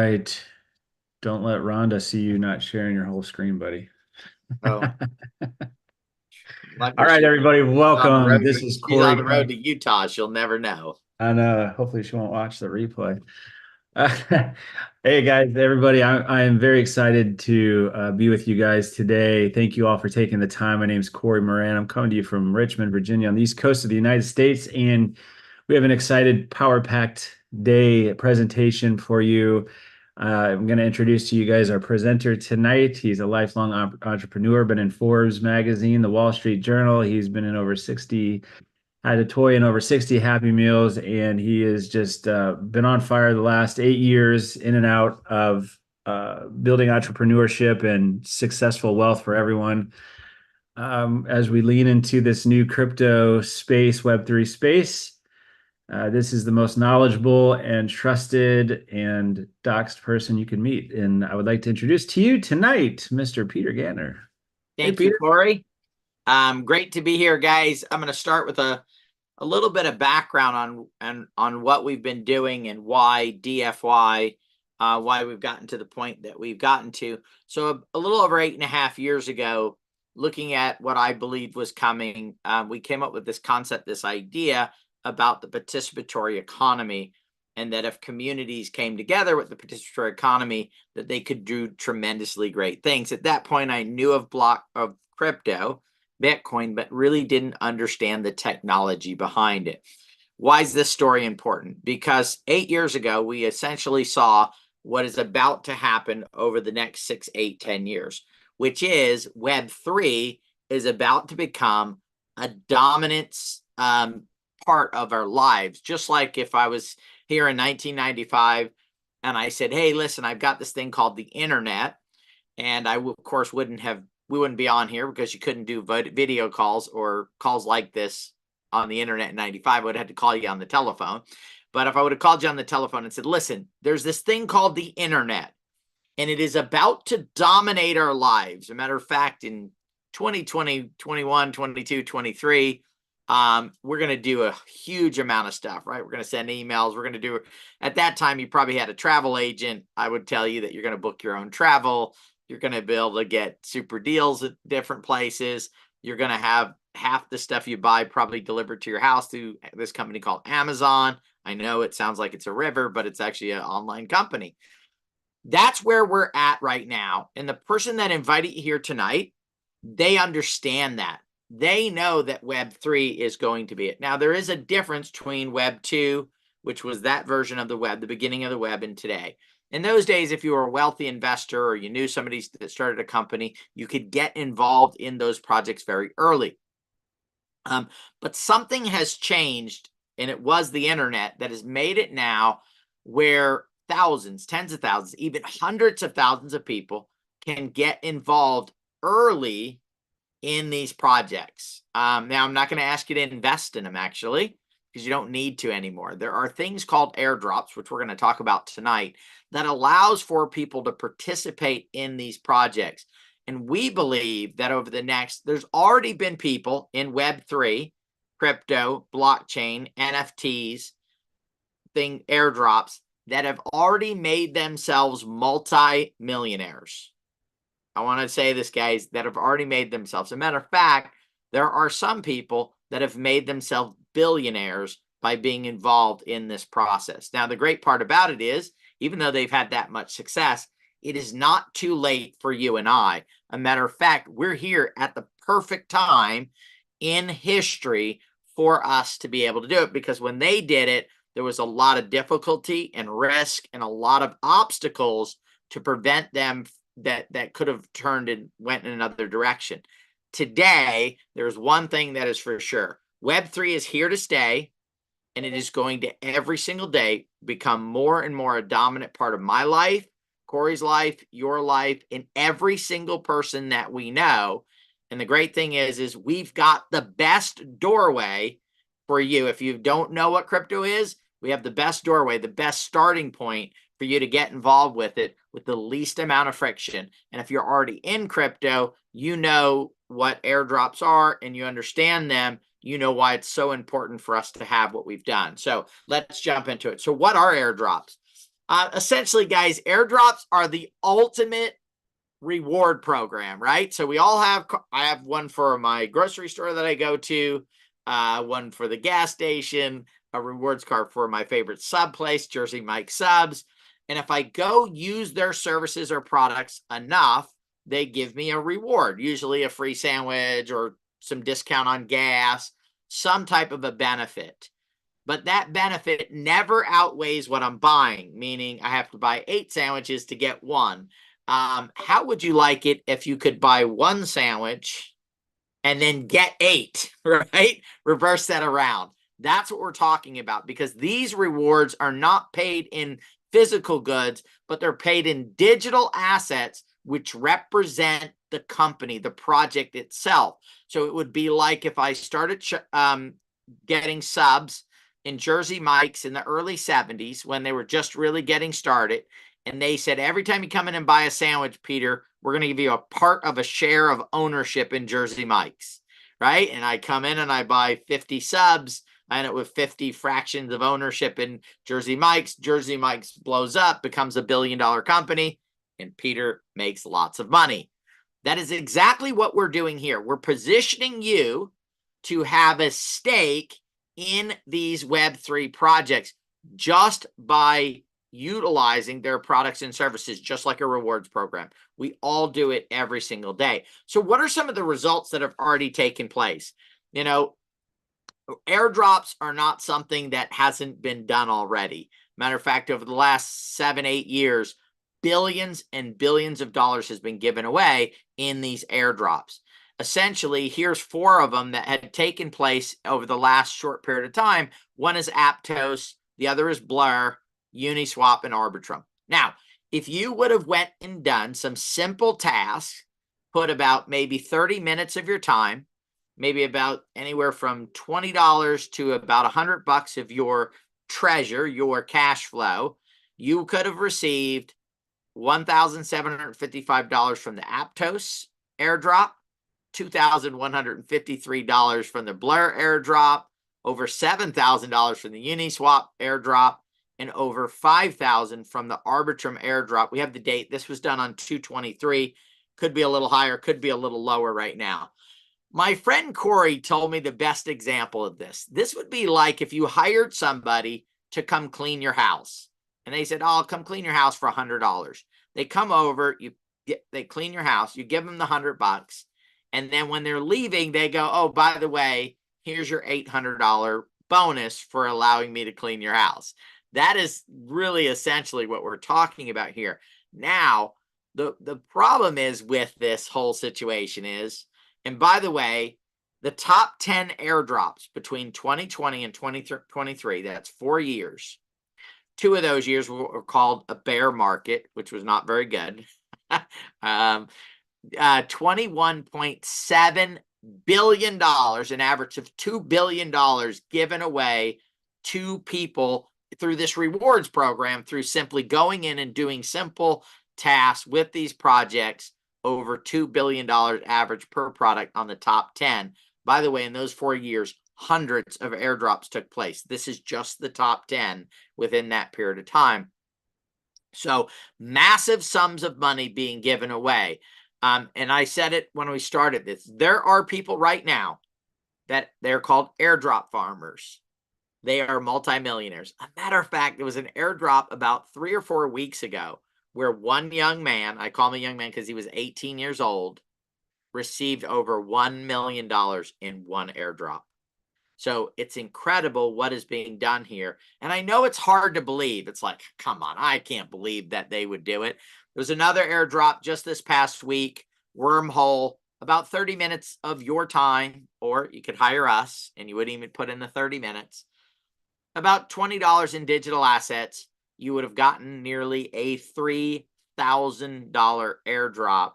right. Don't let Rhonda see you not sharing your whole screen, buddy. Oh, All luckily right, everybody, she's on the welcome. road. This is She's on Corey the road coming. to Utah. She'll never know. And hopefully she won't watch the replay. Hey guys, everybody, I am very excited to be with you guys today. Thank you all for taking the time. My name is Corey Moran. I'm coming to you from Richmond, Virginia, on the East Coast of the United States, and we have an excited, power-packed day presentation for you. I'm going to introduce to you guys our presenter tonight. He's a lifelong entrepreneur, been in Forbes magazine, the Wall Street Journal. He's been in over 60 had a toy in over 60 Happy Meals, and he has just been on fire the last 8 years in and out of building entrepreneurship and successful wealth for everyone. As we lean into this new crypto space, Web3 space, this is the most knowledgeable and trusted and doxed person you can meet. And I would like to introduce to you tonight, Mr. Peter Ganner. Hey, Thank you, Peter. Corey. Great to be here, guys. I'm going to start with a little bit of background on what we've been doing and why DFY, why we've gotten to the point that we've gotten to. So a little over 8.5 years ago, looking at what I believed was coming, we came up with this concept, this idea about the participatory economy, and that if communities came together with the participatory economy, that they could do tremendously great things. At that point, I knew of crypto, Bitcoin, but really didn't understand the technology behind it. Why is this story important? Because 8 years ago, we essentially saw what is about to happen over the next 6, 8, 10 years, which is Web3 is about to become a dominant part of our lives. Just like if I was here in 1995 and I said, hey, listen, I've got this thing called the internet. And of course, we wouldn't be on here because you couldn't do video calls or calls like this on the internet in 95. I would have had to call you on the telephone. But if I would have called you on the telephone and said, listen, there's this thing called the internet, and it is about to dominate our lives. As a matter of fact, in 2020, 21, 22, 23, we're going to do a huge amount of stuff, right? We're going to send emails. We're going to do, at that time, you probably had a travel agent. I would tell you that you're going to book your own travel. You're going to be able to get super deals at different places. You're going to have half the stuff you buy probably delivered to your house through this company called Amazon. I know it sounds like it's a river, but it's actually an online company. That's where we're at right now. And the person that invited you here tonight, they understand that. They know that Web3 is going to be it. Now, there is a difference between Web2, which was that version of the web, the beginning of the web, and today. In those days, if you were a wealthy investor or you knew somebody that started a company, you could get involved in those projects very early. But something has changed, and it was the internet that has made it now where thousands, tens of thousands, even hundreds of thousands of people can get involved early in these projects. Now, I'm not going to ask you to invest in them, actually, because you don't need to anymore. There are things called airdrops, which we're going to talk about tonight, that allows for people to participate in these projects. And we believe that over the next, there's already been people in Web3, crypto, blockchain, NFTs, airdrops that have already made themselves multi-millionaires. I want to say this, guys, that have already made themselves. As a matter of fact, there are some people that have made themselves billionaires by being involved in this process. Now, the great part about it is, even though they've had that much success, it is not too late for you and I. A matter of fact, we're here at the perfect time in history for us to be able to do it, because when they did it, there was a lot of difficulty and risk and a lot of obstacles to prevent them that could have turned and went in another direction. Today, there's one thing that is for sure. Web3 is here to stay, and it is going to every single day become more and more a dominant part of my life, Corey's life, your life, and every single person that we know. And the great thing is we've got the best doorway for you. If you don't know what crypto is, we have the best doorway, the best starting point for you to get involved with it with the least amount of friction. And if you're already in crypto, you know what airdrops are and you understand them. You know why it's so important for us to have what we've done. So let's jump into it. So what are airdrops? Essentially, guys, airdrops are the ultimate reward program, right? So we all have, I have one for my grocery store that I go to, one for the gas station, a rewards card for my favorite sub place, Jersey Mike Subs. And if I go use their services or products enough, they give me a reward, usually a free sandwich or some discount on gas, some type of a benefit. But that benefit never outweighs what I'm buying, meaning I have to buy 8 sandwiches to get one. How would you like it if you could buy 1 sandwich and then get 8, right? Reverse that around. That's what we're talking about, because these rewards are not paid in physical goods, but they're paid in digital assets, which represent the company, the project itself. So it would be like if I started getting subs in Jersey Mike's in the early 70s when they were just really getting started. And they said, every time you come in and buy a sandwich, Peter, we're going to give you a part of a share of ownership in Jersey Mike's, right? And I come in and I buy 50 subs, I end up with 50 fractions of ownership in Jersey Mike's. Jersey Mike's blows up, becomes a $1 billion company, and Peter makes lots of money. That is exactly what we're doing here. We're positioning you to have a stake in these Web3 projects just by utilizing their products and services, just like a rewards program. We all do it every single day. So what are some of the results that have already taken place? You know, airdrops are not something that hasn't been done already. Matter of fact, over the last 7-8 years, billions and billions of dollars has been given away in these airdrops. Essentially, here's 4 of them that had taken place over the last short period of time. One is Aptos, the other is Blur, Uniswap, and Arbitrum. Now, if you would have went and done some simple tasks, put about maybe 30 minutes of your time, maybe about anywhere from $20 to about $100 of your treasure, your cash flow, you could have received $1,755 from the Aptos airdrop, $2,153 from the Blur airdrop, over $7,000 from the Uniswap airdrop, and over $5,000 from the Arbitrum airdrop. We have the date. This was done on 2/23. Could be a little higher, could be a little lower right now. My friend Corey told me the best example of this. This would be like if you hired somebody to come clean your house. And they said, oh, I'll come clean your house for $100. They come over, they clean your house, you give them the $100. And then when they're leaving, they go, oh, by the way, here's your $800 bonus for allowing me to clean your house. That is really essentially what we're talking about here. Now, the problem is with this whole situation is, and by the way, the top 10 airdrops between 2020 and 2023, that's 4 years. 2 of those years were called a bear market, which was not very good. $21.7 billion, an average of $2 billion given away to people through this rewards program, through simply going in and doing simple tasks with these projects. Over $2 billion average per product on the top 10. By the way, in those 4 years, hundreds of airdrops took place. This is just the top 10 within that period of time. So massive sums of money being given away. And I said it when we started this. There are people right now that they're called airdrop farmers. They are multimillionaires. A matter of fact, there was an airdrop about 3 or 4 weeks ago where one young man, I call him a young man because he was 18 years old, received over $1 million in one airdrop. So it's incredible what is being done here. And I know it's hard to believe. It's like, come on, I can't believe that they would do it. There's another airdrop just this past week, Wormhole, about 30 minutes of your time, or you could hire us and you wouldn't even put in the 30 minutes. About $20 in digital assets, you would have gotten nearly a $3,000 airdrop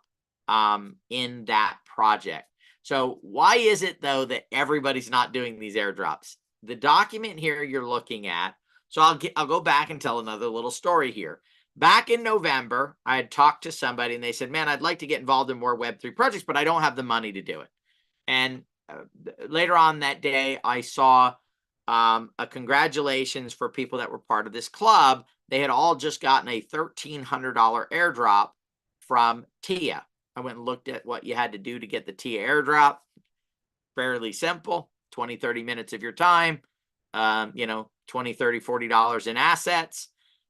in that project. So why is it, though, that everybody's not doing these airdrops? The document here you're looking at, so I'll go back and tell another little story here. Back in November, I had talked to somebody, and they said, man, I'd like to get involved in more Web3 projects, but I don't have the money to do it. And later on that day, I saw a congratulations for people that were part of this club they had all just gotten a $1,300 airdrop from TIA. I went and looked at what you had to do to get the TIA airdrop. Fairly simple, 20, 30 minutes of your time, you know, $20, $30, $40 in assets,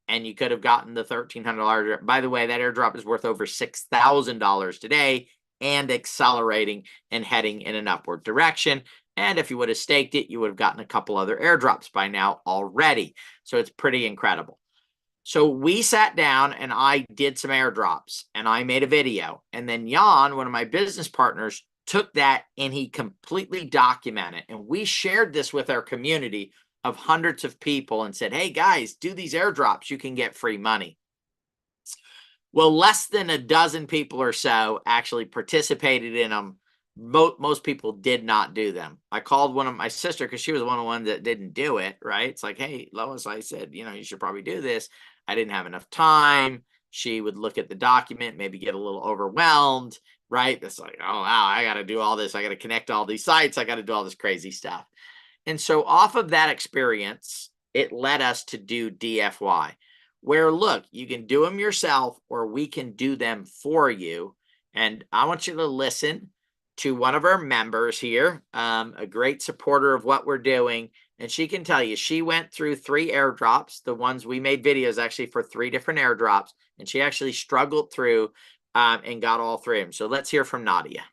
and you could have gotten the $1,300. By the way, that airdrop is worth over $6,000 today and accelerating and heading in an upward direction. And if you would have staked it, you would have gotten a couple other airdrops by now already. So it's pretty incredible. So we sat down and I did some airdrops and I made a video. And then Jan, one of my business partners, took that and he completely documented. And we shared this with our community of hundreds of people and said, hey guys, do these airdrops. You can get free money. Well, less than a dozen people or so actually participated in them. Most people did not do them. I called one of my sister because she was one of the ones that didn't do it, right? It's like, hey, Lois, I said, you know, you should probably do this. I didn't have enough time. She would look at the document, maybe get a little overwhelmed, right? It's like, oh, wow, I got to do all this. I got to connect all these sites. I got to do all this crazy stuff. And so off of that experience, it led us to do DFY, where, look, you can do them yourself or we can do them for you. And I want you to listen to one of our members here, a great supporter of what we're doing. And she can tell you, she went through 3 airdrops, the ones we made videos actually for 3 different airdrops. And she actually struggled through and got all 3 of them. So let's hear from Nadia.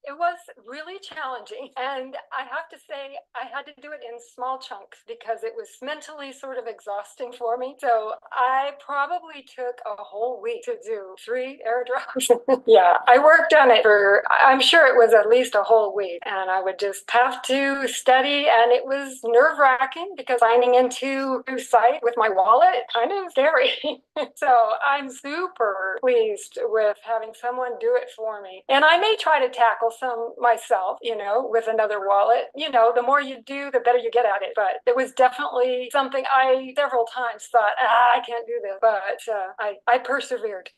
It was really challenging, and I have to say I had to do it in small chunks because it was mentally sort of exhausting for me. So I probably took a whole week to do 3 airdrops. Yeah, I worked on it for, I'm sure it was at least a whole week, and I would just have to study, and it was nerve-wracking because signing into a site with my wallet, kind of scary. So I'm super pleased with having someone do it for me. And I may try to tackle some myself, you know, with another wallet. You know, the more you do, the better you get at it. But it was definitely something I several times thought, I can't do this. But I persevered.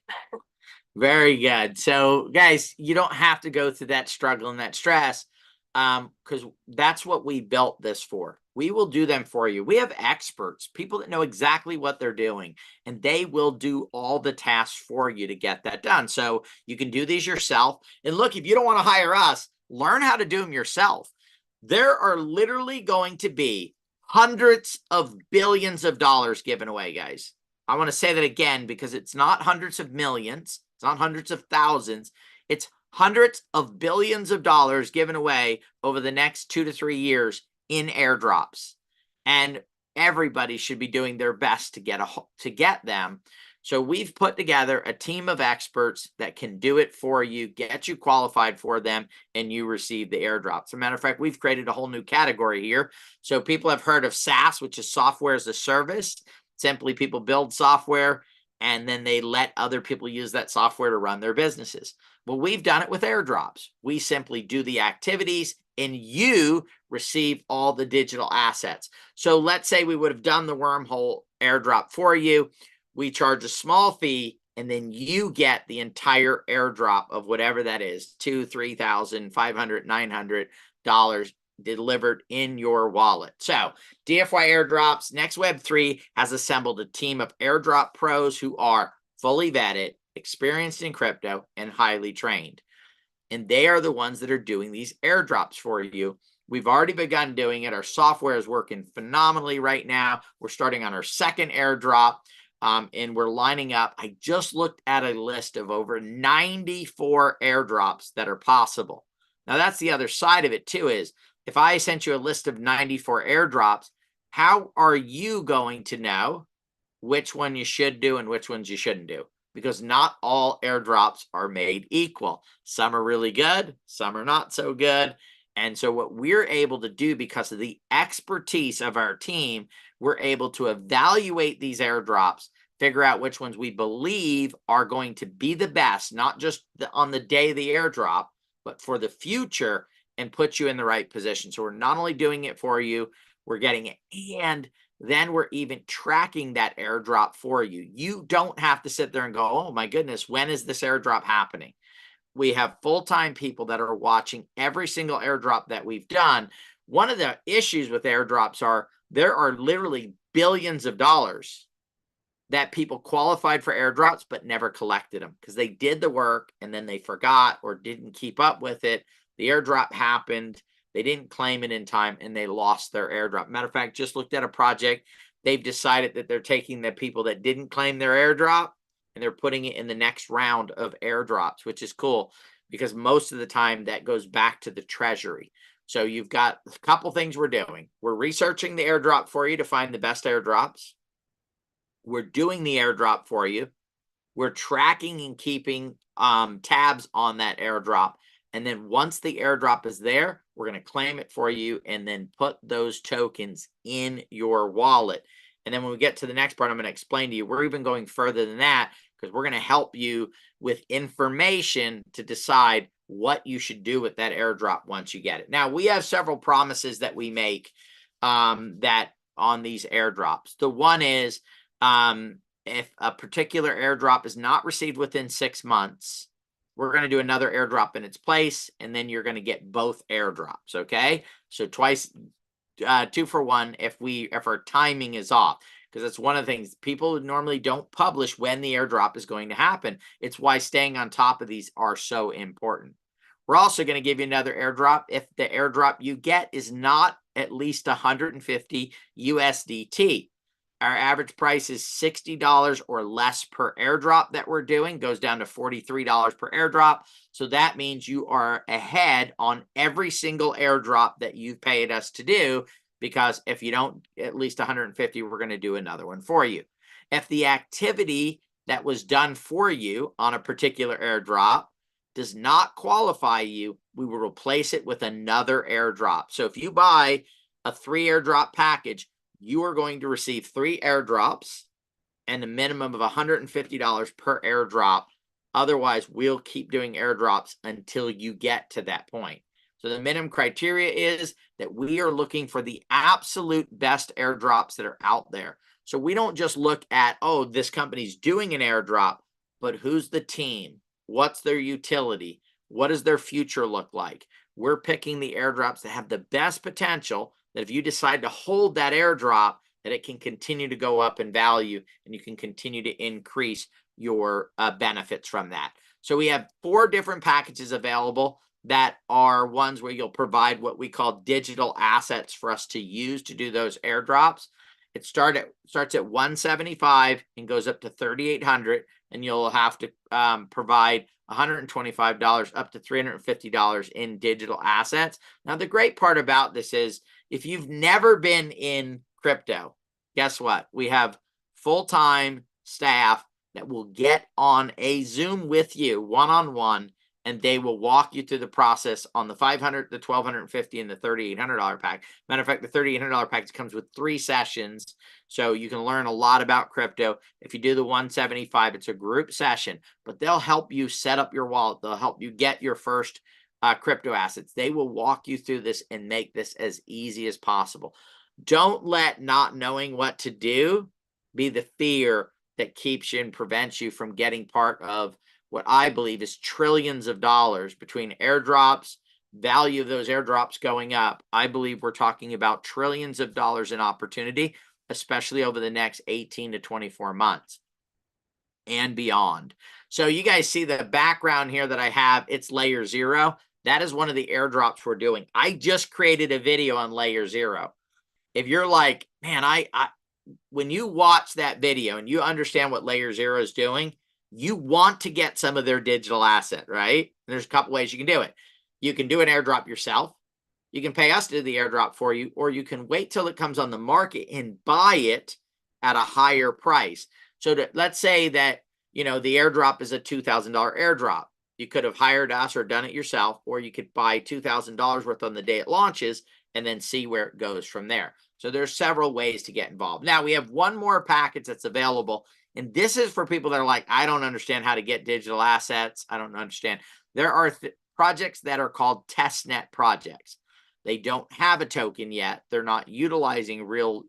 Very good. So guys, you don't have to go through that struggle and that stress because that's what we built this for. We will do them for you. We have experts, people that know exactly what they're doing, and they will do all the tasks for you to get that done. So you can do these yourself. And look, if you don't want to hire us, learn how to do them yourself. There are literally going to be hundreds of billions of dollars given away, guys. I want to say that again because it's not hundreds of millions. It's not hundreds of thousands. It's hundreds of billions of dollars given away over the next 2 to 3 years in airdrops. And everybody should be doing their best to get them. So we've put together a team of experts that can do it for you, get you qualified for them, and you receive the airdrops. As a matter of fact, we've created a whole new category here. So people have heard of SaaS, which is software as a service. Simply people build software and then they let other people use that software to run their businesses. Well, we've done it with airdrops. We simply do the activities and you receive all the digital assets. So let's say we would have done the wormhole airdrop for you. We charge a small fee and then you get the entire airdrop of whatever that is, $2,000, $3,000, $500, $900 delivered in your wallet. So DFY airdrops, Next Web3 has assembled a team of airdrop pros who are fully vetted, experienced in crypto, and highly trained. And they are the ones that are doing these airdrops for you. We've already begun doing it. Our software is working phenomenally right now. We're starting on our 2nd airdrop. And we're lining up. I just looked at a list of over 94 airdrops that are possible. Now, that's the other side of it too, is if I sent you a list of 94 airdrops, how are you going to know which one you should do and which ones you shouldn't do? Because not all airdrops are made equal. Some are really good, some are not so good. And so what we're able to do because of the expertise of our team, we're able to evaluate these airdrops, figure out which ones we believe are going to be the best, not just on the day of the airdrop, but for the future, and put you in the right position. So we're not only doing it for you, we're getting it, and then we're even tracking that airdrop for you. You don't have to sit there and go, oh my goodness, when is this airdrop happening? We have full-time people that are watching every single airdrop that we've done. One of the issues with airdrops are there are literally billions of dollars that people qualified for airdrops but never collected them because they did the work and then they forgot or didn't keep up with it. The airdrop happened, they didn't claim it in time, and they lost their airdrop. Matter of fact, just looked at a project. They've decided that they're taking the people that didn't claim their airdrop and they're putting it in the next round of airdrops, which is cool because most of the time that goes back to the treasury. So you've got a couple things we're doing. We're researching the airdrop for you to find the best airdrops. We're doing the airdrop for you. We're tracking and keeping tabs on that airdrop. And then once the airdrop is there, we're going to claim it for you and then put those tokens in your wallet. And then when we get to the next part, I'm going to explain to you, we're even going further than that because we're going to help you with information to decide what you should do with that airdrop once you get it. Now, we have several promises that we make that on these airdrops. The one is if a particular airdrop is not received within 6 months, we're going to do another airdrop in its place, and then you're going to get both airdrops, okay? So twice, 2 for 1 if our timing is off, because that's one of the things people normally don't publish when the airdrop is going to happen. It's why staying on top of these are so important. We're also going to give you another airdrop if the airdrop you get is not at least 150 USDT. Our average price is $60 or less per airdrop that we're doing, goes down to $43 per airdrop. So that means you are ahead on every single airdrop that you've paid us to do, because if you don't at least 150, we're going to do another one for you. If the activity that was done for you on a particular airdrop does not qualify you, we will replace it with another airdrop. So if you buy a 3 airdrop package, you are going to receive 3 airdrops and a minimum of $150 per airdrop. Otherwise, we'll keep doing airdrops until you get to that point. So the minimum criteria is that we are looking for the absolute best airdrops that are out there. So we don't just look at, oh, this company's doing an airdrop, but who's the team? What's their utility? What does their future look like? We're picking the airdrops that have the best potential, that if you decide to hold that airdrop, that it can continue to go up in value and you can continue to increase your benefits from that. So we have 4 different packages available that are ones where you'll provide what we call digital assets for us to use to do those airdrops. It starts at $175 and goes up to $3,800, and you'll have to provide $125 up to $350 in digital assets. Now, the great part about this is if you've never been in crypto, guess what? We have full-time staff that will get on a Zoom with you one-on-one, and they will walk you through the process on the $500, the $1,250, and the $3,800 pack. Matter of fact, the $3,800 package comes with 3 sessions, so you can learn a lot about crypto. If you do the $175, it's a group session, but they'll help you set up your wallet. They'll help you get your first crypto assets. They will walk you through this and make this as easy as possible. Don't let not knowing what to do be the fear that keeps you and prevents you from getting part of what I believe is trillions of dollars between airdrops, value of those airdrops going up. I believe we're talking about trillions of dollars in opportunity, especially over the next 18 to 24 months and beyond. So you guys see the background here that I have. It's Layer 0. That is one of the airdrops we're doing. I just created a video on Layer 0. If you're like, man, when you watch that video and you understand what Layer 0 is doing, you want to get some of their digital asset, right? There's a couple ways you can do it. You can do an airdrop yourself. You can pay us to do the airdrop for you, or you can wait till it comes on the market and buy it at a higher price. So let's say that, the airdrop is a $2,000 airdrop. You could have hired us or done it yourself, or you could buy $2,000 worth on the day it launches and then see where it goes from there. So there's several ways to get involved. Now we have one more package that's available, and this is for people that are like, I don't understand how to get digital assets. I don't understand. There are projects that are called testnet projects. They don't have a token yet. They're not utilizing real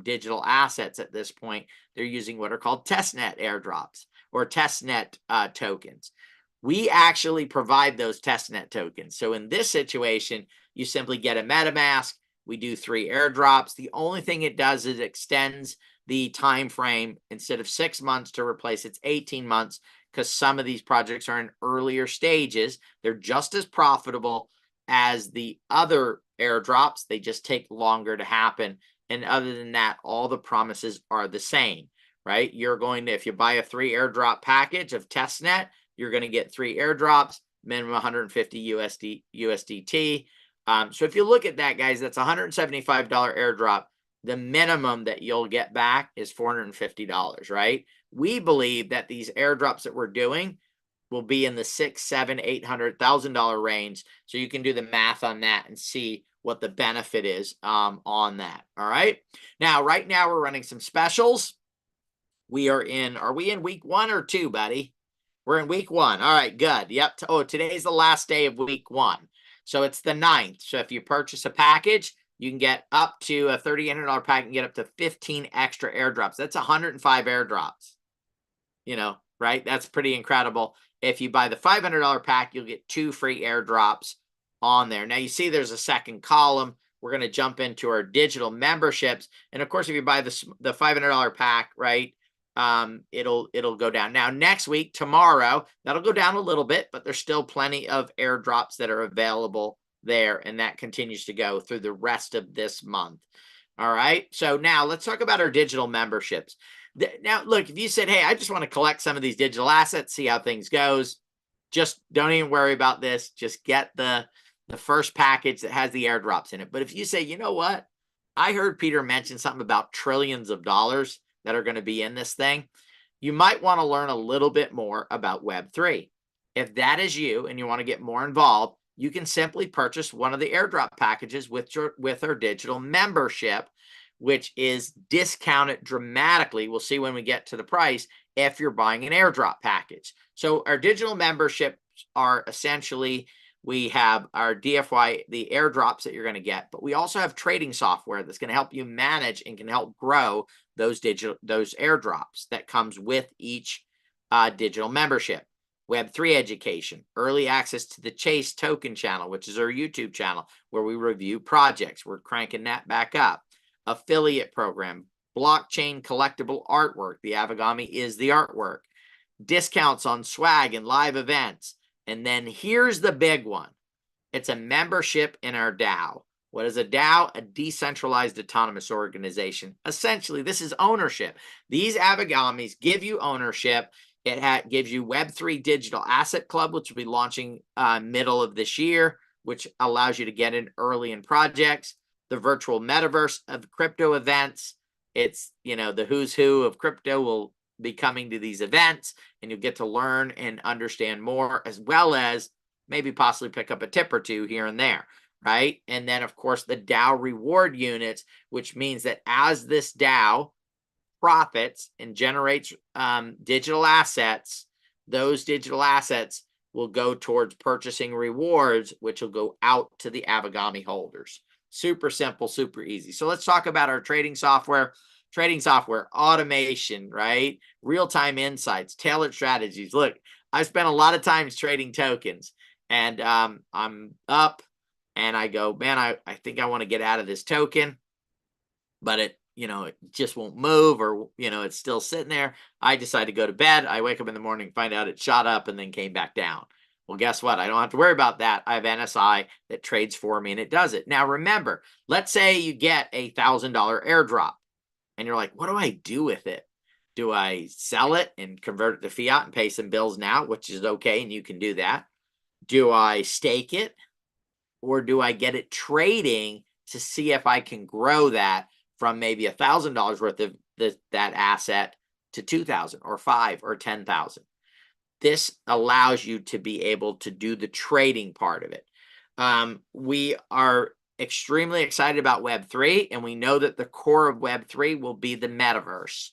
digital assets at this point. They're using what are called testnet airdrops or testnet tokens. We actually provide those testnet tokens. So in this situation, you simply get a MetaMask, We do 3 airdrops. The only thing it does is it extends the time frame. Instead of 6 months to replace, it's 18 months, because some of these projects are in earlier stages. They're just as profitable as the other airdrops. They just take longer to happen. And other than that, all the promises are the same, right? You're going to, if you buy a 3 airdrop package of testnet, you're going to get 3 airdrops, minimum 150 USDT. So if you look at that, guys, that's $175 airdrop. The minimum that you'll get back is $450, right? We believe that these airdrops that we're doing will be in the $600,000, $700,000, $800,000 range. So you can do the math on that and see what the benefit is on that. All right. Now, right now we're running some specials. Are we in week 1 or 2, buddy? We're in week 1. All right, good. Yep. Oh, today's the last day of week 1. So it's the 9th. So if you purchase a package, you can get up to a $3,800 pack and get up to 15 extra airdrops. That's 105 airdrops, right? That's pretty incredible. If you buy the $500 pack, you'll get 2 free airdrops on there. Now you see there's a second column. We're going to jump into our digital memberships. And of course, if you buy the $500 pack, right, it'll go down. Now next week, tomorrow, that'll go down a little bit, but there's still plenty of airdrops that are available there, and that continues to go through the rest of this month. All right, so now let's talk about our digital memberships. Now look, if you said, hey, I just want to collect some of these digital assets, see how things goes, just don't even worry about this. Just get the first package that has the airdrops in it. But if you say, you know what, I heard Peter mention something about trillions of dollars that are going to be in this thing, you might want to learn a little bit more about Web3. If that is you and you want to get more involved, you can simply purchase one of the airdrop packages with our digital membership, which is discounted dramatically. We'll see when we get to the price if you're buying an airdrop package. So our digital memberships are essentially, we have our DFY, the airdrops that you're going to get, but we also have trading software that's going to help you manage and can help grow those airdrops that comes with each digital membership. Web3 education, early access to the Chase token channel, which is our YouTube channel where we review projects. We're cranking that back up. Affiliate program, blockchain collectible artwork. The Avigami is the artwork. Discounts on swag and live events. And then here's the big one. It's a membership in our DAO. What is a DAO? A decentralized autonomous organization. Essentially, this is ownership. These Avigamis give you ownership. It gives you Web3 Digital Asset Club, which will be launching middle of this year, which allows you to get in early in projects. The virtual metaverse of crypto events. It's, the who's who of crypto will be coming to these events, and you'll get to learn and understand more, as well as maybe possibly pick up a tip or two here and there, right? And then, of course, the DAO reward units, which means that as this DAO profits and generates digital assets, those digital assets will go towards purchasing rewards, which will go out to the Avigami holders. Super simple, super easy. So let's talk about our trading software. Trading software, automation, right? Real-time insights, tailored strategies. Look, I've spent a lot of times trading tokens, and I'm up and I go, man, I think I want to get out of this token, but it just won't move, or, it's still sitting there. I decide to go to bed. I wake up in the morning, find out it shot up and then came back down. Well, guess what? I don't have to worry about that. I have NSI that trades for me and it does it. Now, remember, let's say you get a $1,000 airdrop and you're like, what do I do with it? Do I sell it and convert it to fiat and pay some bills now, which is okay, and you can do that? Do I stake it, or do I get it trading to see if I can grow that from maybe $1,000 worth of that asset to 2,000 or 5 or 10,000? This allows you to be able to do the trading part of it. We are extremely excited about Web3, and we know that the core of Web3 will be the metaverse.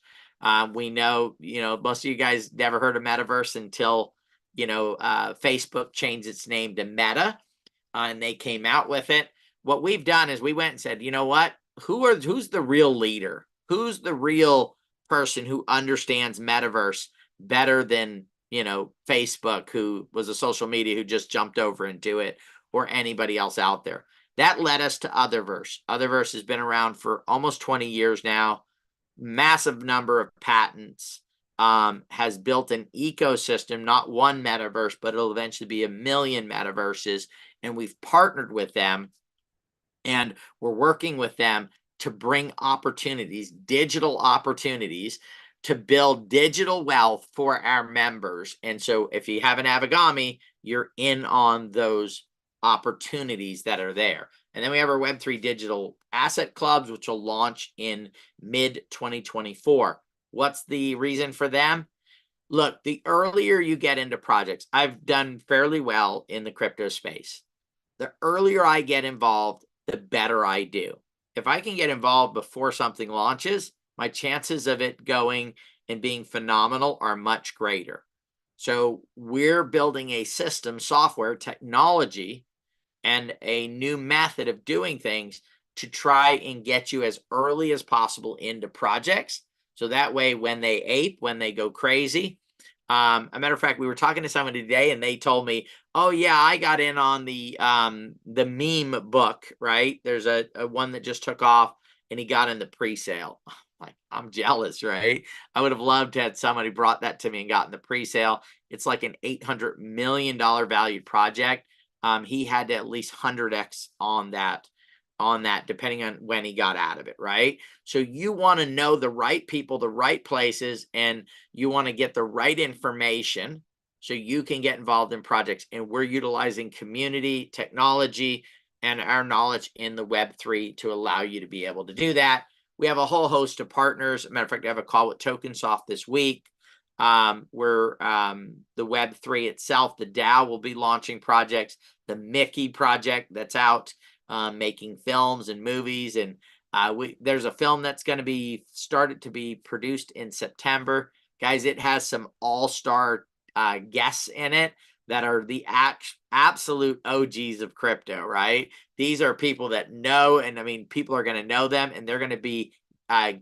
We know, most of you guys never heard of metaverse until, Facebook changed its name to Meta, and they came out with it. What we've done is we went and said, you know what? Who's the real leader? Who's the real person who understands metaverse better than, Facebook, who was a social media who just jumped over into it, or anybody else out there? That led us to Otherverse. Otherverse has been around for almost 20 years now, massive number of patents, has built an ecosystem, not one metaverse, but it'll eventually be 1 million metaverses. And we've partnered with them, and we're working with them to bring opportunities, digital opportunities, to build digital wealth for our members. And so if you have an Avagami, you're in on those opportunities that are there. And then we have our Web3 digital asset clubs, which will launch in mid 2024. What's the reason for them? Look, the earlier you get into projects, I've done fairly well in the crypto space. The earlier I get involved, the better I do. If I can get involved before something launches, my chances of it going and being phenomenal are much greater. So we're building a system, software, technology, and a new method of doing things to try and get you as early as possible into projects. So that way, when they ape, when they go crazy, a matter of fact, we were talking to someone today and they told me, oh yeah, I got in on the meme book, right? There's a one that just took off and he got in the pre-sale. Like, I'm jealous, right? I would have loved to have somebody brought that to me and gotten the pre-sale. It's like an $800 million valued project. He had to at least 100x on that, depending on when he got out of it, right? So you want to know the right people, the right places, and you want to get the right information so you can get involved in projects. And we're utilizing community, technology, and our knowledge in the Web3 to allow you to be able to do that. We have a whole host of partners. Matter of fact, I have a call with TokenSoft this week. Where the Web3 itself, the DAO, will be launching projects. The Mickey project that's out making films and movies, and there's a film that's going to be started to be produced in September. Guys, it has some all-star guests in it that are the absolute OGs of crypto, right? These are people that know, and I mean, people are going to know them, and they're going to be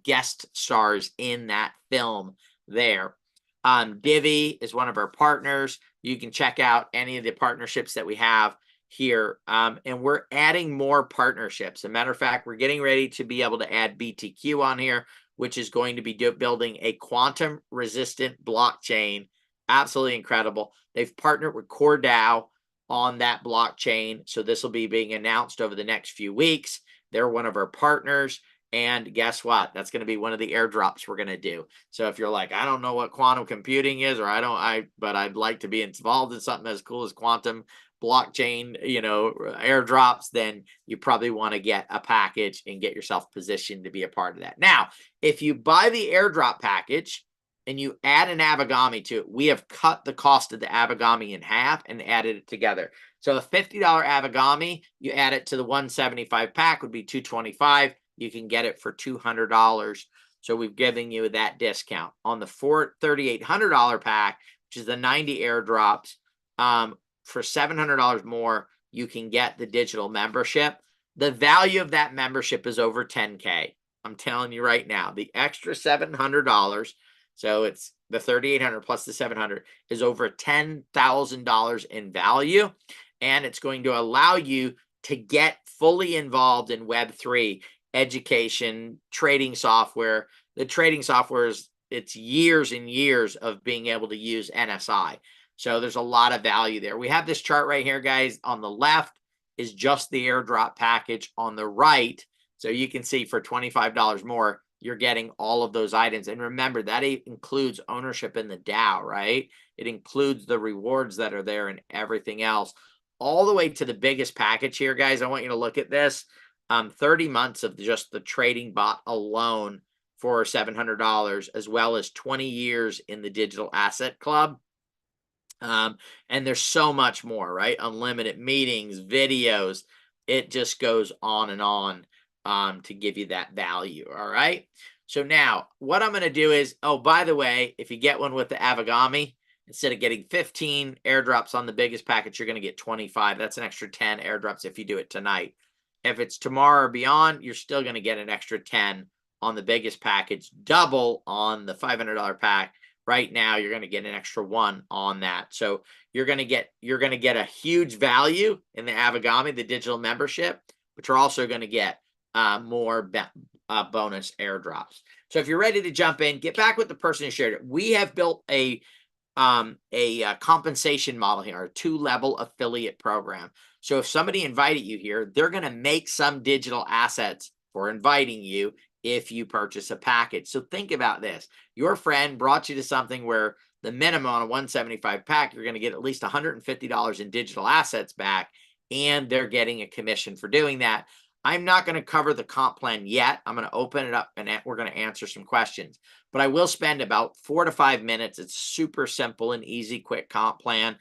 guest stars in that film there. Divi is one of our partners. You can check out any of the partnerships that we have here. And we're adding more partnerships. As a matter of fact, we're getting ready to be able to add BTQ on here, which is going to be building a quantum resistant blockchain. Absolutely incredible. They've partnered with CoreDAO on that blockchain. So this will be being announced over the next few weeks. They're one of our partners. And guess what? That's going to be one of the airdrops we're going to do. So if you're like, I don't know what quantum computing is, or but I'd like to be involved in something as cool as quantum blockchain, airdrops, then you probably want to get a package and get yourself positioned to be a part of that. Now, if you buy the airdrop package and you add an Avagami to it, we have cut the cost of the Avagami in half and added it together. So a $50 Avagami, you add it to the 175 pack, would be $225. You can get it for $200. So we've given you that discount. On the $3,800 pack, which is the 90 airdrops, for $700 more, you can get the digital membership. The value of that membership is over $10K. I'm telling you right now, the extra $700, so it's the $3,800 plus the $700, is over $10,000 in value. And it's going to allow you to get fully involved in Web3, education, trading software. The trading software it's years and years of being able to use NSI. So there's a lot of value there. We have this chart right here, guys. On the left is just the airdrop package. On the right, so you can see for $25 more, you're getting all of those items. And remember, that includes ownership in the DAO, right? It includes the rewards that are there and everything else. All the way to the biggest package here, guys. I want you to look at this. 30 months of just the trading bot alone for $700, as well as 20 years in the digital asset club. And there's so much more, right? Unlimited meetings, videos. It just goes on and on to give you that value. All right. So now what I'm going to do is, oh, by the way, if you get one with the Avagami, instead of getting 15 airdrops on the biggest package, you're going to get 25. That's an extra 10 airdrops if you do it tonight. If it's tomorrow or beyond, you're still going to get an extra 10 on the biggest package, double on the $500 pack. Right now, you're going to get an extra 1 on that. So you're going to get a huge value in the Avagami, the digital membership, but you're also going to get more bonus airdrops. So if you're ready to jump in, get back with the person who shared it. We have built a compensation model here, a 2-level affiliate program. So if somebody invited you here, they're going to make some digital assets for inviting you if you purchase a package. So think about this. Your friend brought you to something where the minimum on a 175 pack, you're going to get at least $150 in digital assets back, and they're getting a commission for doing that. I'm not going to cover the comp plan yet. I'm going to open it up and we're going to answer some questions. But I will spend about 4 to 5 minutes. It's super simple and easy, quick comp plan,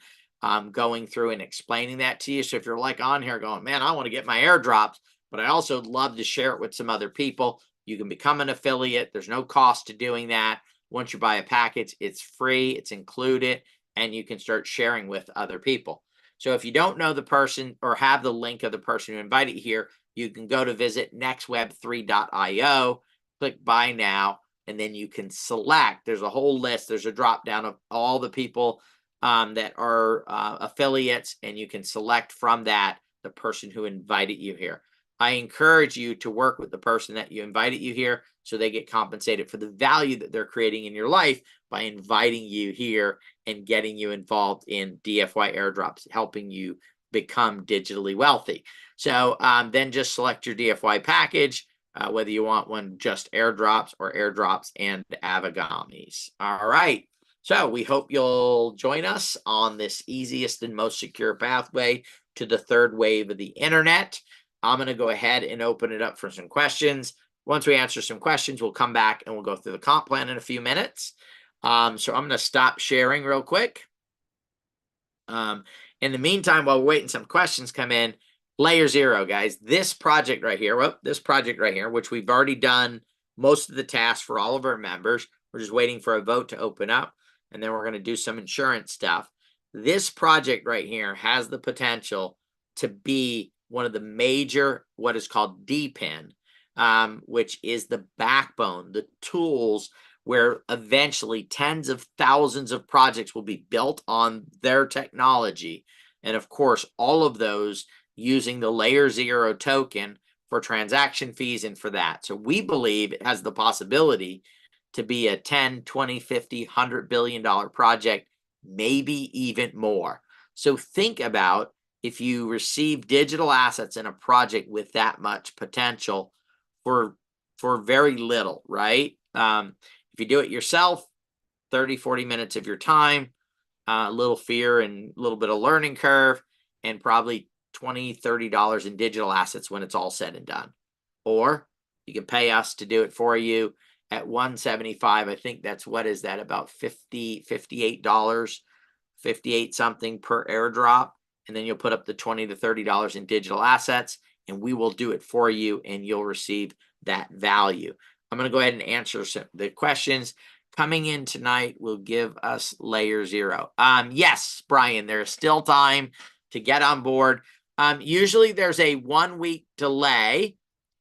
going through and explaining that to you. So if you're like on here going, man, I want to get my airdrops, but I also love to share it with some other people, you can become an affiliate. There's no cost to doing that. Once you buy a package, it's free, it's included, and you can start sharing with other people. So if you don't know the person or have the link of the person who invited you here, you can go to visit nextweb3.io, click buy now, and then you can select. There's a whole list. There's a drop down of all the people that are affiliates, and you can select from that the person who invited you here. I encourage you to work with the person that you invited you here so they get compensated for the value that they're creating in your life by inviting you here and getting you involved in DFY airdrops, helping you become digitally wealthy. So then just select your DFY package, whether you want one just airdrops or airdrops and Avagamis. All right. So we hope you'll join us on this easiest and most secure pathway to the third wave of the internet. I'm going to go ahead and open it up for some questions. Once we answer some questions, we'll come back and we'll go through the comp plan in a few minutes. So I'm going to stop sharing real quick. In the meantime, while we're waiting some questions come in, Layer Zero, guys, this project right here, which we've already done most of the tasks for all of our members. We're just waiting for a vote to open up, and then we're going to do some insurance stuff. This project right here has the potential to be one of the major, what is called DPIN, which is the backbone, the tools where eventually tens of thousands of projects will be built on their technology. And of course, all of those using the Layer Zero token for transaction fees and for that. So we believe it has the possibility to be a 10, 20, 50, $100 billion project, maybe even more. So think about if you receive digital assets in a project with that much potential for very little, right? If you do it yourself, 30, 40 minutes of your time, a little fear and a little bit of learning curve, and probably $20, $30 in digital assets when it's all said and done. Or you can pay us to do it for you at $175. I think that's, what is that, about $58, 58 something per airdrop. And then you'll put up the $20 to $30 in digital assets, and we will do it for you, and you'll receive that value. I'm going to go ahead and answer the questions. Coming in tonight will give us Layer Zero. Yes, Brian, there is still time to get on board. Usually there's a 1-week delay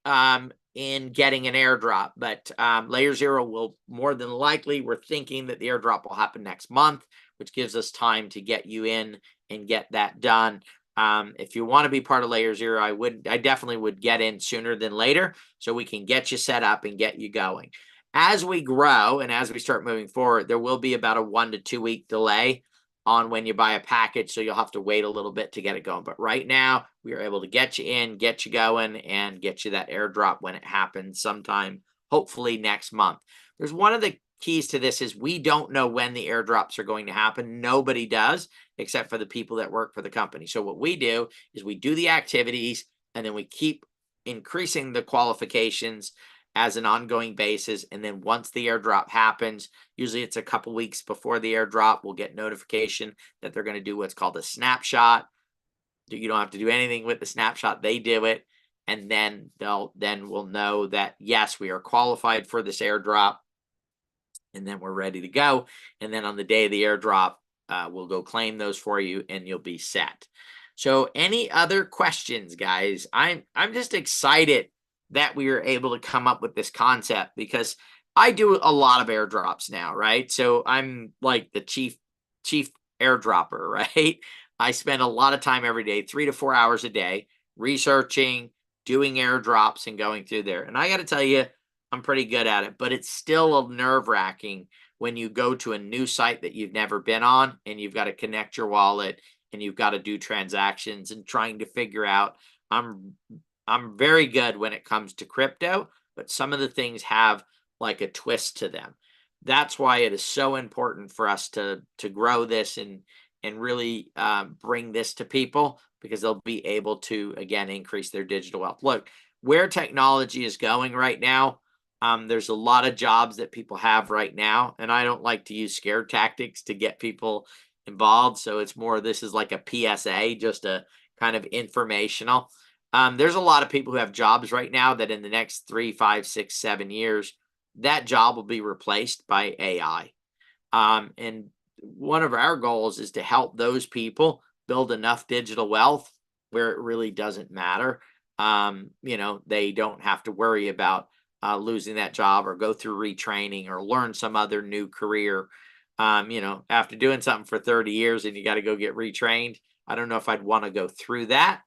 in getting an airdrop, but Layer Zero will more than likely, we're thinking that the airdrop will happen next month, which gives us time to get you in and get that done. If you want to be part of Layer Zero, I definitely would get in sooner than later so we can get you set up and get you going. As we grow and as we start moving forward, there will be about a 1 to 2 week delay on when you buy a package, so you'll have to wait a little bit to get it going. But right now, we are able to get you in, get you going, and get you that airdrop when it happens sometime, hopefully next month. There's one of the keys to this is we don't know when the airdrops are going to happen. Nobody does, except for the people that work for the company. So what we do is we do the activities, and then we keep increasing the qualifications as an ongoing basis. And then once the airdrop happens, usually it's a couple weeks before the airdrop, we'll get notification that they're going to do what's called a snapshot. You don't have to do anything with the snapshot. They do it. And then we'll know that, yes, we are qualified for this airdrop. And then we're ready to go. And then on the day of the airdrop, we'll go claim those for you, and you'll be set. So any other questions, guys? I'm just excited that we were able to come up with this concept, because I do a lot of airdrops now, right? So I'm like the chief airdropper, right? I spend a lot of time every day, 3 to 4 hours a day, researching, doing airdrops and going through there. And I got to tell you, I'm pretty good at it, but it's still nerve-wracking when you go to a new site that you've never been on and you've got to connect your wallet and you've got to do transactions and trying to figure out. I'm very good when it comes to crypto, but some of the things have like a twist to them. That's why it is so important for us to grow this and really bring this to people, because they'll be able to, again, increase their digital wealth. Look, where technology is going right now, there's a lot of jobs that people have right now, and I don't like to use scare tactics to get people involved. So it's more, this is like a PSA, just a kind of informational. There's a lot of people who have jobs right now that in the next 3, 5, 6, 7 years, that job will be replaced by AI. And one of our goals is to help those people build enough digital wealth where it really doesn't matter. They don't have to worry about losing that job or go through retraining or learn some other new career. After doing something for 30 years and you got to go get retrained, I don't know if I'd want to go through that.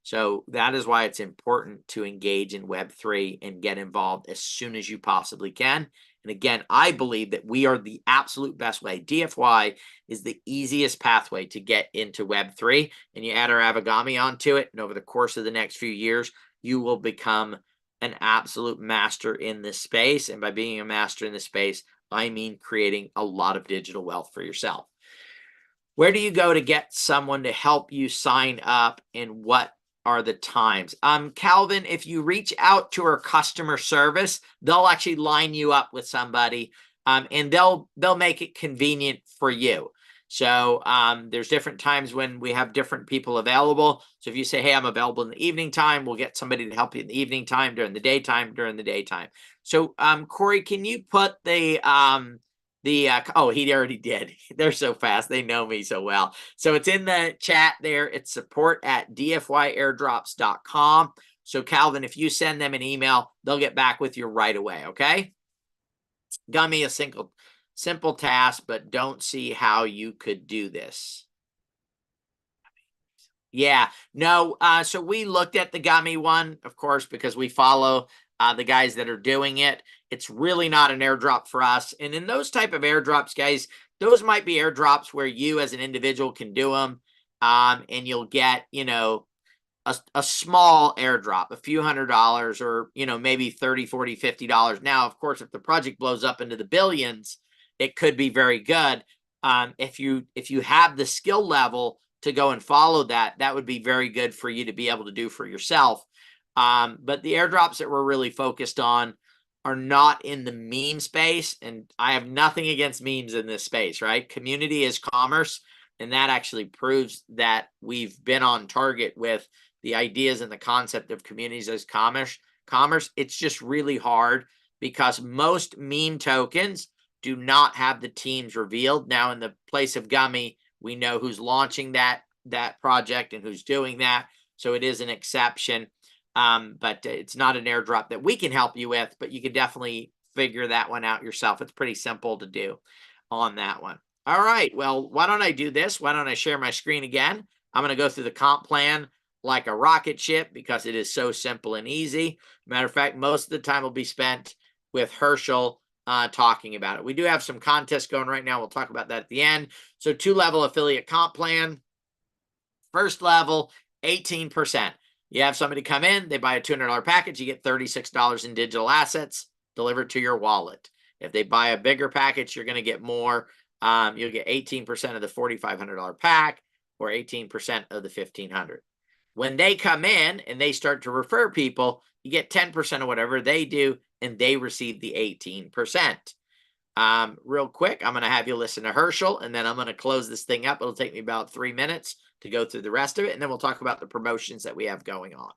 So that is why it's important to engage in Web3 and get involved as soon as you possibly can. And again, I believe that we are the absolute best way. DFY is the easiest pathway to get into Web3. And you add our Avagami onto it, and over the course of the next few years, you will become an absolute master in this space. And by being a master in this space, I mean creating a lot of digital wealth for yourself. Where do you go to get someone to help you sign up, and what are the times? Calvin, if you reach out to our customer service, they'll actually line you up with somebody, and they'll make it convenient for you. So there's different times when we have different people available. So if you say, hey, I'm available in the evening time, we'll get somebody to help you in the evening time, during the daytime. So Corey, can you put oh, he already did. They're so fast. They know me so well. So it's in the chat there. It's support@dfyairdrops.com. So Calvin, if you send them an email, they'll get back with you right away. Okay. Gummy, a simple task, but don't see how you could do this. Yeah, no. So we looked at the Gummy one, of course, because we follow the guys that are doing it. It's really not an airdrop for us. And in those type of airdrops, guys, those might be airdrops where you as an individual can do them, and you'll get, a small airdrop, a few $100s, or, maybe $30, $40, $50. Now, of course, if the project blows up into the billions, it could be very good. If you have the skill level to go and follow that, that would be very good for you to be able to do for yourself. But the airdrops that we're really focused on are not in the meme space, and I have nothing against memes in this space, right? Community is commerce, and that actually proves that we've been on target with the ideas and the concept of communities as commerce. It's just really hard because most meme tokens do not have the teams revealed. Now, in the place of Gummy, we know who's launching that project and who's doing that, so it is an exception. But it's not an airdrop that we can help you with, but you can definitely figure that one out yourself. It's pretty simple to do on that one. All right, well, why don't I do this? Why don't I share my screen again? I'm going to go through the comp plan like a rocket ship because it is so simple and easy. Matter of fact, most of the time will be spent with Herschel talking about it. We do have some contests going right now. We'll talk about that at the end. So 2-level affiliate comp plan. First level, 18%. You have somebody come in, they buy a $200 package, you get $36 in digital assets delivered to your wallet. If they buy a bigger package, you're going to get more. You'll get 18% of the $4,500 pack, or 18% of the $1,500. When they come in and they start to refer people, you get 10% of whatever they do, and they receive the 18%. Real quick, I'm going to have you listen to Herschel, and then I'm going to close this thing up. It'll take me about 3 minutes to go through the rest of it, and then we'll talk about the promotions that we have going on.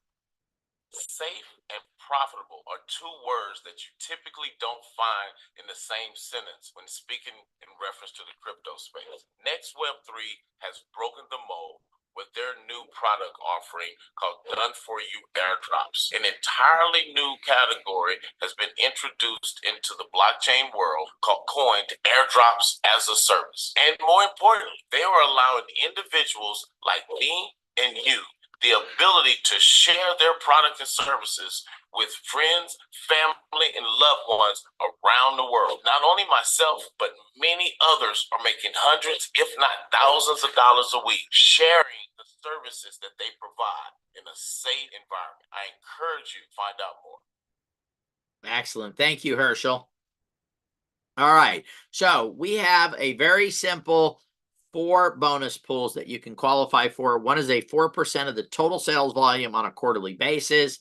Safe and profitable are two words that you typically don't find in the same sentence when speaking in reference to the crypto space. Next Web3 has broken the mold with their new product offering called Done For You Airdrops. An entirely new category has been introduced into the blockchain world coined Airdrops as a Service. And more importantly, they are allowing individuals like me and you the ability to share their product and services with friends, family, and loved ones around the world. Not only myself, but many others are making hundreds, if not thousands of dollars a week, sharing the services that they provide in a safe environment. I encourage you to find out more. Excellent. Thank you, Herschel. All right. So we have a very simple 4 bonus pools that you can qualify for. One is a 4% of the total sales volume on a quarterly basis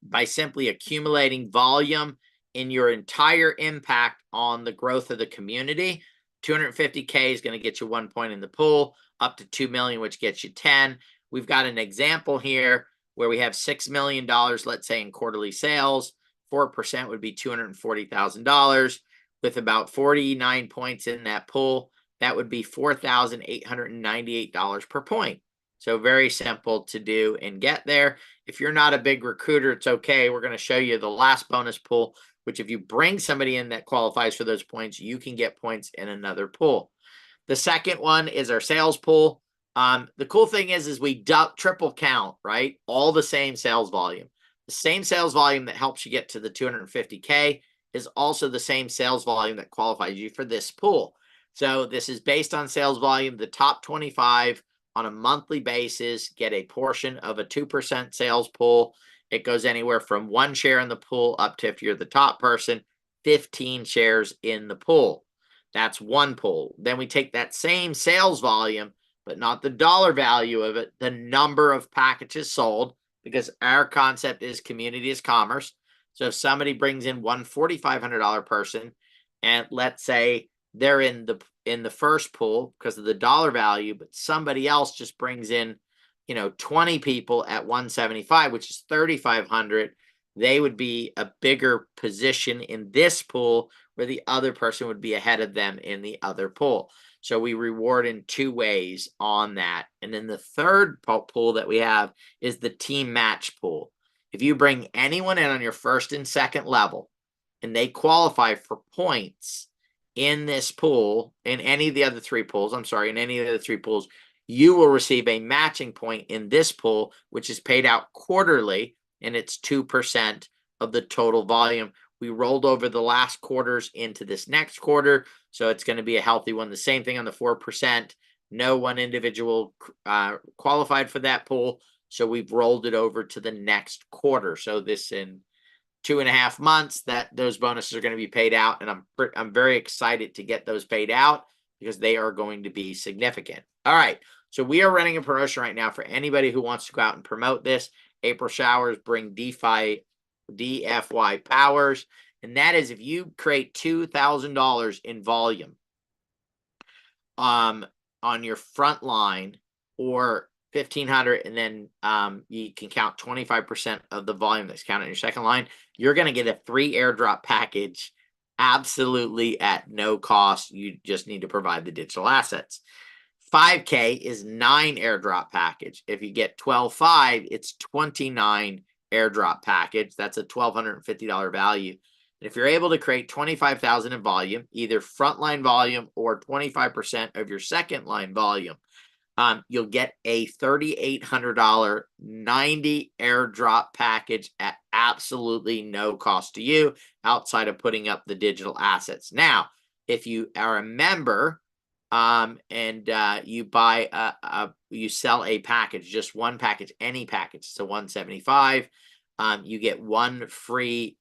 by simply accumulating volume in your entire impact on the growth of the community. 250K is going to get you 1 point in the pool, up to 2 million, which gets you 10. We've got an example here where we have $6 million, let's say, in quarterly sales. 4% would be $240,000. With about 49 points in that pool, that would be $4,898 per point. So very simple to do and get there. If you're not a big recruiter, it's okay. We're going to show you the last bonus pool, which if you bring somebody in that qualifies for those points, you can get points in another pool. The second one is our sales pool. The cool thing is we triple count, right? All the same sales volume. The same sales volume that helps you get to the 250K is also the same sales volume that qualifies you for this pool. So this is based on sales volume. The top 25 on a monthly basis get a portion of a 2% sales pool. It goes anywhere from 1 share in the pool up to, if you're the top person, 15 shares in the pool. That's one pool. Then we take that same sales volume, but not the dollar value of it, the number of packages sold, because our concept is community is commerce. So if somebody brings in one $4,500 person, and let's say they're in the first pool because of the dollar value, but somebody else just brings in, 20 people at 175, which is 3,500, they would be a bigger position in this pool where the other person would be ahead of them in the other pool. So we reward in 2 ways on that. And then the third pool that we have is the team match pool. If you bring anyone in on your first and second level and they qualify for points in this pool, in any of the other 3 pools, you will receive a matching point in this pool, which is paid out quarterly, and it's 2% of the total volume. We rolled over the last quarters into this next quarter, so it's going to be a healthy one. The same thing on the 4%. No one individual qualified for that pool, so we've rolled it over to the next quarter. So this in 2.5 months, that those bonuses are going to be paid out, and I'm very excited to get those paid out because they are going to be significant. All right, so we are running a promotion right now for anybody who wants to go out and promote this. April showers bring DeFi powers, and that is if you create $2,000 in volume on your front line, or 1,500, and then you can count 25% of the volume that's counted in your second line, you're going to get a free airdrop package absolutely at no cost. You just need to provide the digital assets. 5K is 9 airdrop package. If you get 12.5, it's 29 airdrop package. That's a $1,250 value. And if you're able to create 25,000 in volume, either frontline volume or 25% of your second line volume, you'll get a $3,800 90 airdrop package at absolutely no cost to you outside of putting up the digital assets. Now, if you are a member and you buy you sell a package, just one package, any package, so 175, you get one free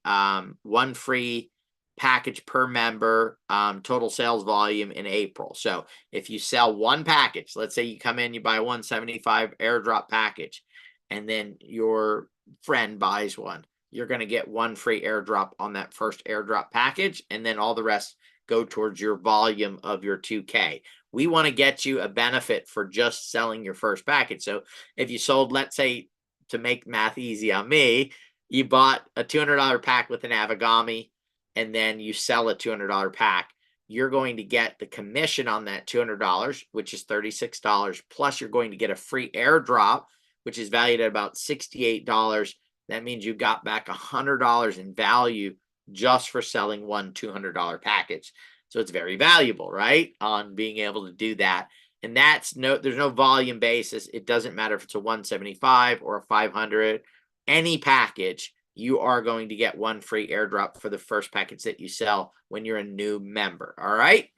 package per member, total sales volume in April. So if you sell one package, let's say you come in, you buy a 175 airdrop package, and then your friend buys one, you're going to get one free airdrop on that first airdrop package, and then all the rest go towards your volume of your 2K. We want to get you a benefit for just selling your first package. So if you sold, let's say, to make math easy on me, you bought a $200 pack with an Avigami, and then you sell a $200 pack, you're going to get the commission on that $200, which is $36, plus you're going to get a free airdrop, which is valued at about $68. That means you got back $100 in value just for selling one $200 package. So it's very valuable, right, on being able to do that. And there's no volume basis. It doesn't matter if it's a 175 or a 500, any package, you are going to get one free airdrop for the first package that you sell when you're a new member. All right.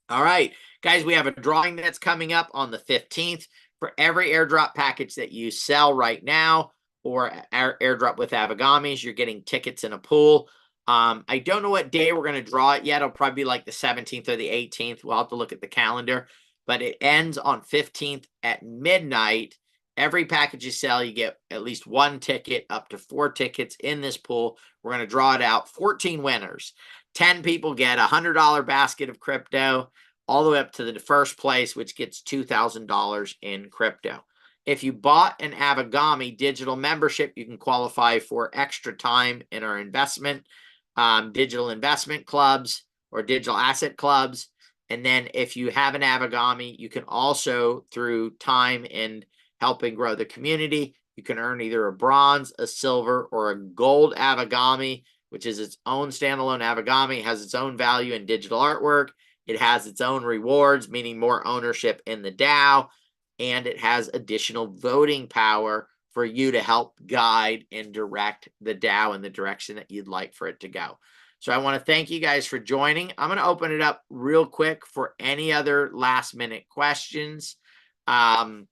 All right, guys, we have a drawing that's coming up on the 15th. For every airdrop package that you sell right now or airdrop with Avagamis, you're getting tickets in a pool. I don't know what day we're going to draw it yet. It'll probably be like the 17th or the 18th. We'll have to look at the calendar. But it ends on 15th at midnight. Every package you sell, you get at least one ticket, up to 4 tickets in this pool. We're going to draw it out. 14 winners. 10 people get a $100 basket of crypto, all the way up to the first place, which gets $2,000 in crypto. If you bought an Avagami digital membership, you can qualify for extra time in our digital investment clubs or digital asset clubs. And then if you have an Avagami, you can also, through time and helping grow the community, you can earn either a bronze, a silver, or a gold Avagami, which is its own standalone Avagami. It has its own value in digital artwork. It has its own rewards, meaning more ownership in the DAO, and it has additional voting power for you to help guide and direct the DAO in the direction that you'd like for it to go. So I want to thank you guys for joining. I'm going to open it up real quick for any other last minute questions. So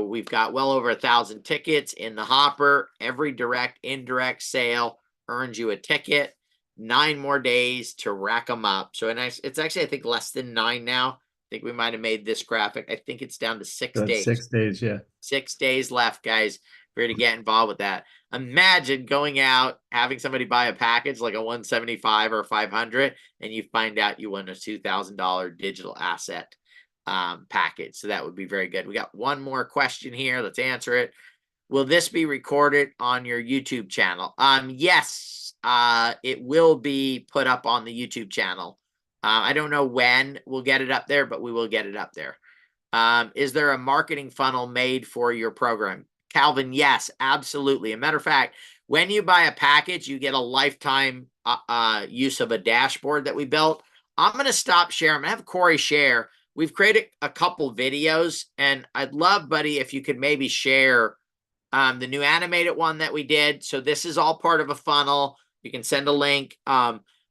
we've got well over 1,000 tickets in the hopper. Every direct, indirect sale earns you a ticket. 9 more days to rack them up. So it's actually, I think, less than 9 now. I think we might have made this graphic. I think it's down to 6 days. 6 days, yeah. 6 days left, guys, for you to get involved with that. Imagine going out, having somebody buy a package like a 175 or 500, and you find out you won a $2,000 digital asset package. So that would be very good. We got one more question here. Let's answer it. Will this be recorded on your YouTube channel? Yes. It will be put up on the YouTube channel. I don't know when we'll get it up there, but we will get it up there. Is there a marketing funnel made for your program? Calvin, yes, absolutely. As a matter of fact, when you buy a package, you get a lifetime use of a dashboard that we built. I'm going to stop sharing. I'm going to have Corey share. We've created a couple videos, and I'd love, buddy, if you could maybe share the new animated one that we did. So this is all part of a funnel. You can send a link,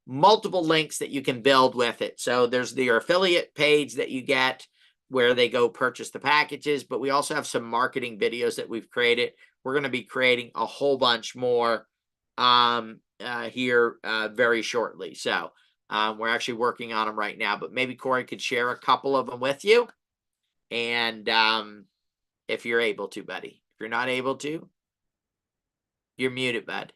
multiple links that you can build with it. So there's your affiliate page that you get where they go purchase the packages, but we also have some marketing videos that we've created. We're going to be creating a whole bunch more here very shortly. So we're actually working on them right now, but maybe Corey could share a couple of them with you. And if you're able to, buddy. If you're not able to, you're muted, bud.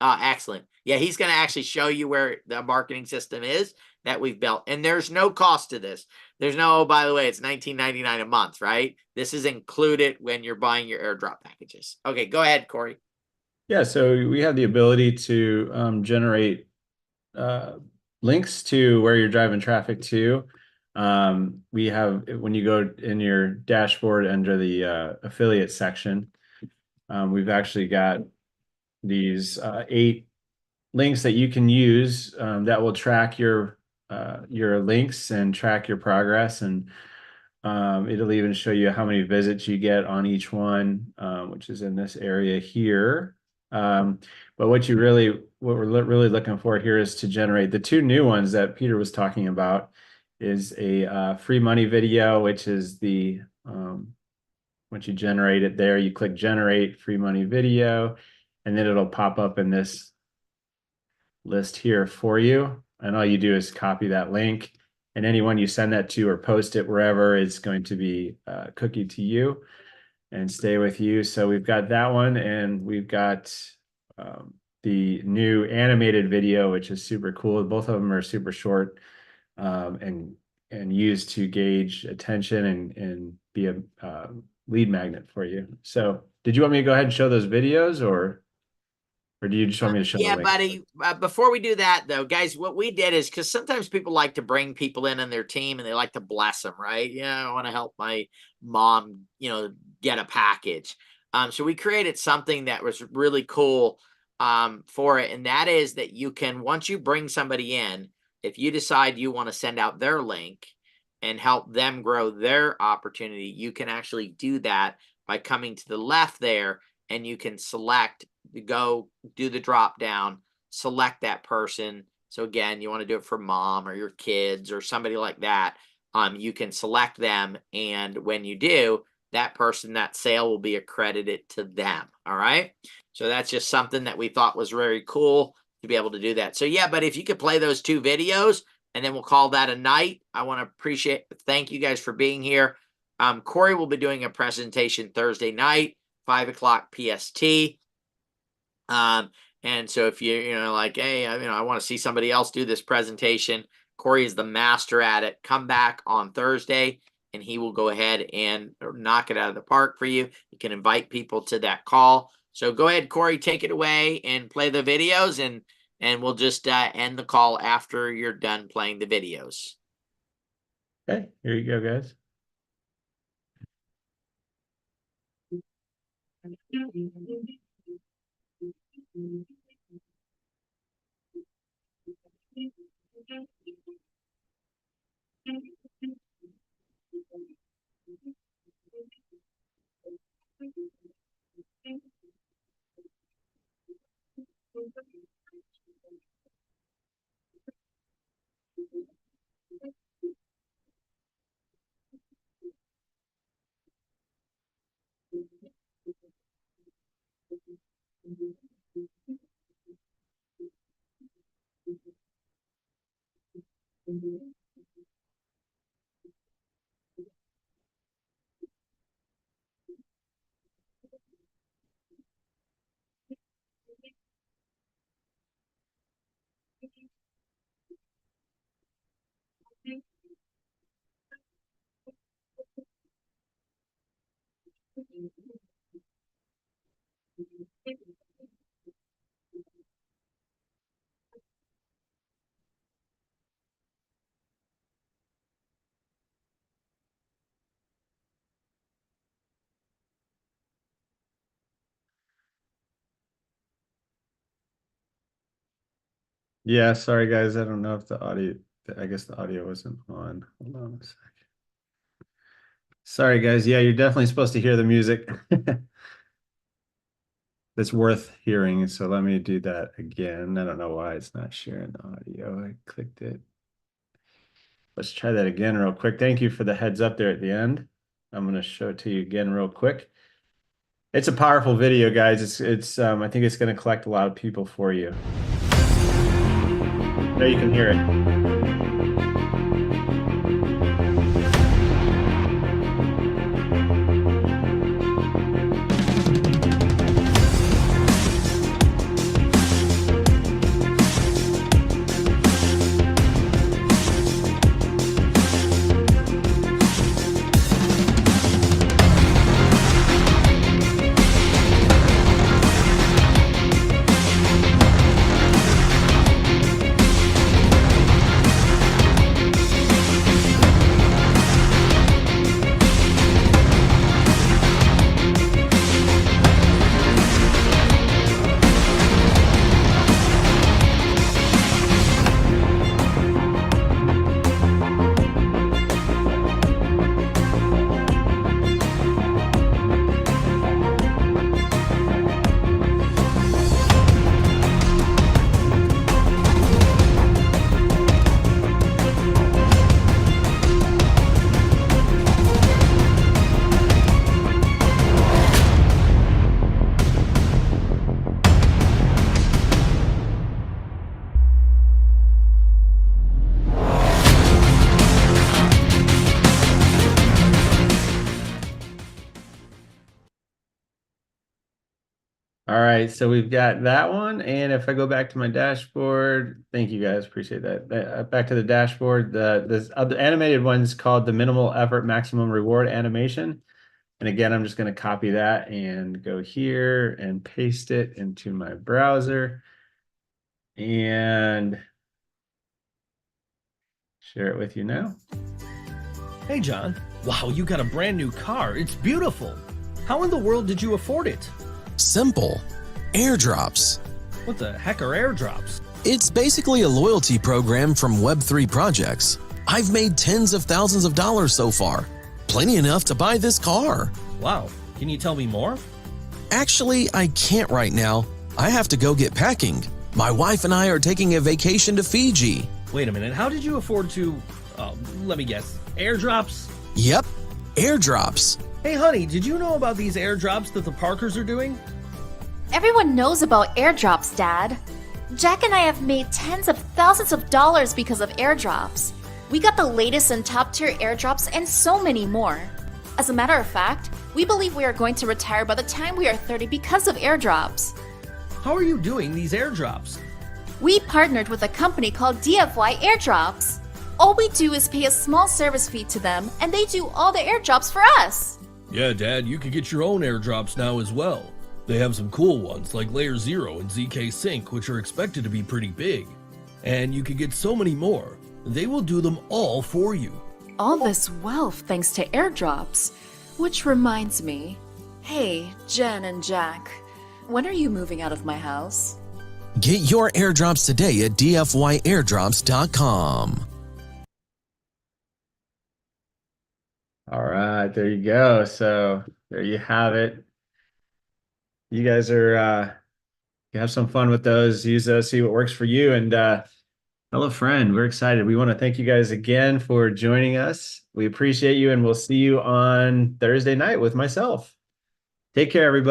Excellent. Yeah, he's going to actually show you where the marketing system is that we've built. And there's no cost to this. There's no, oh, by the way, it's $19.99 a month, right? This is included when you're buying your airdrop packages. Okay, go ahead, Corey. Yeah, so we have the ability to generate links to where you're driving traffic to. We have, when you go in your dashboard under the affiliate section, we've actually got these 8 links that you can use that will track your links and track your progress, and it'll even show you how many visits you get on each one, which is in this area here. But what we're really looking for here is to generate the 2 new ones that Peter was talking about. Is a free money video, which is the once you generate it there, you click generate free money video, and then it'll pop up in this list here for you. And all you do is copy that link, and anyone you send that to or post it wherever is going to be cookied to you and stay with you. So we've got that one, and we've got the new animated video, which is super cool. Both of them are super short. And used to gauge attention and be a lead magnet for you. So did you want me to go ahead and show those videos, or do you just want me to show the link? Buddy, before we do that though, guys, what we did is, because sometimes people like to bring people in their team and they like to bless them, right? Yeah, I want to help my mom, get a package. So we created something that was really cool for it. And that is that you can, once you bring somebody in, if you decide you want to send out their link and help them grow their opportunity, you can actually do that by coming to the left there, and you can select, go do the drop down, select that person. So again, you want to do it for mom or your kids or somebody like that. You can select them, and when you do, that person, that sale will be accredited to them. All right. So that's just something that we thought was very cool to be able to do that. So yeah, but if you could play those 2 videos, and then we'll call that a night. I want to thank you guys for being here. Corey will be doing a presentation Thursday night, 5 o'clock PST. And so if you're like, hey, I want to see somebody else do this presentation, Corey is the master at it. Come back on Thursday, and he will go ahead and knock it out of the park for you. You can invite people to that call. So go ahead, Corey, take it away and play the videos, and we'll just end the call after you're done playing the videos. Okay, here you go, guys. Yeah, sorry guys. I don't know if the audio, I guess the audio wasn't on. Hold on a sec. Sorry guys. Yeah, you're definitely supposed to hear the music. That's worth hearing. So let me do that again. I don't know why it's not sharing the audio. I clicked it. Let's try that again real quick. Thank you for the heads up there at the end. I'm going to show it to you again real quick. It's a powerful video, guys. I think it's going to collect a lot of people for you. Now you can hear it. All right, so we've got that one. And if I go back to my dashboard, thank you guys, appreciate that. Back to the dashboard, this other animated one's called the minimal effort, maximum reward animation. And again, I'm just going to copy that and go here and paste it into my browser and share it with you now. Hey, John. Wow, you got a brand new car. It's beautiful. How in the world did you afford it? Simple. Airdrops. What the heck are airdrops? It's basically a loyalty program from Web3 projects. I've made tens of thousands of dollars so far. Plenty enough to buy this car. Wow, can you tell me more? Actually, I can't right now. I have to go get packing. My wife and I are taking a vacation to Fiji. Wait a minute, how did you afford to, let me guess, airdrops? Yep, airdrops. Hey honey, did you know about these airdrops that the Parkers are doing? Everyone knows about airdrops, Dad. Jack and I have made tens of thousands of dollars because of airdrops. We got the latest and top-tier airdrops and so many more. As a matter of fact, we believe we are going to retire by the time we are 30 because of airdrops. How are you doing these airdrops? We partnered with a company called DeFi Airdrops. All we do is pay a small service fee to them, and they do all the airdrops for us. Yeah, Dad, you can get your own airdrops now as well. They have some cool ones like Layer 0 and ZK Sync, which are expected to be pretty big. And you can get so many more. They will do them all for you. All this wealth thanks to airdrops. Which reminds me, hey, Jen and Jack, when are you moving out of my house? Get your airdrops today at dfyairdrops.com. All right, there you go. So there you have it. You guys are you have some fun with those. Use those, see what works for you. And hello, friend. We're excited. We want to thank you guys again for joining us. We appreciate you, and we'll see you on Thursday night with myself. Take care, everybody.